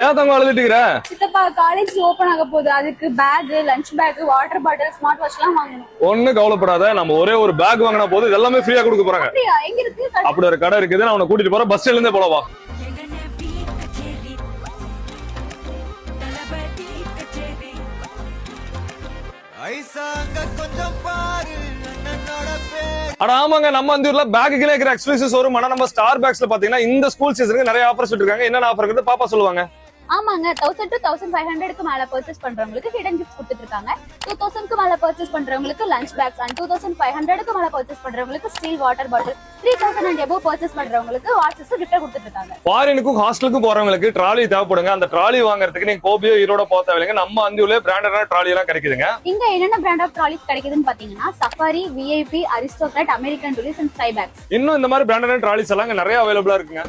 ஏன் தங்க அழுதுட்டுக்கிற? சித்தப்பா காலேஜ் ஓபன் ஆக போகுது, அதுக்கு bag, lunch bag, water bottle, smart watch எல்லாம் வாங்கணும். ஒண்ணு கவலைப்படாத, நம்ம ஒரே ஒரு பேக் வாங்கினா போது இதெல்லாமே ஃப்ரீயா கொடுக்க போறாங்க. அப்படியா? எங்க இருக்கு? அப்படி ஒரு கடை இருக்குது, நான் உன்னை கூட்டிட்டு போறேன். பஸ் ஸ்டாண்ட்ல இருந்தே போலவா. அட ஆமாங்க, நம்ம அந்த ஊர்ல பேக்குக்கு இருக்கிற எக்ஸ்க்ளூசிவ் ஷோரூம். ஆனா நம்ம ஸ்டார் பேக்ஸ்ல பாத்தீங்கன்னா இந்த ஸ்கூல் சீசனுக்கு நிறைய ஆஃபர்ஸ் விட்டுருக்காங்க. என்னென்ன ஆஃபர் இருக்குது பாப்பா சொல்லுவாங்க. ஆமாங்க, 1000 to 1500க்கு மேல பர்ச்சேஸ் பண்றவங்களுக்கு ஹிடன் கிஃப்ட் கொடுத்துட்டு இருக்காங்க. 2000க்கு மேல பர்ச்சேஸ் பண்றவங்களுக்கு லஞ்ச் பேக்ஸ், அண்ட் 2500க்கு மேல பர்ச்சேஸ் பண்றவங்களுக்கு steel water bottle, 3000 and above purchase பண்றவங்களுக்கு வாட்சஸ் கிஃப்ட் கொடுத்துட்டு இருக்காங்க. ஃபாரினுக்கும் ஹாஸ்டலுக்கும் போறவங்களுக்கு ட்ராலி தேவைப்படுங்க. அந்த ட்ராலி வாங்குறதுக்கு நீங்க கோபியோ ஈரோட போக தேவையில்லைங்க. நம்ம அந்தியூர்ல பிராண்டடான ட்ராலி எல்லாம் கிடைக்குதுங்க. இங்க என்னென்ன பிராண்ட் ஆஃப் ட்ராலிஸ் கிடைக்குதுன்னு பாத்தீங்கன்னா Safari, VIP, Aristocrat, American Tourist and Skybags. இன்னும் இந்த மாதிரி பிராண்டடான ட்ராலிஸ் எல்லாம் நிறைய அவைலபிளா இருக்குங்க.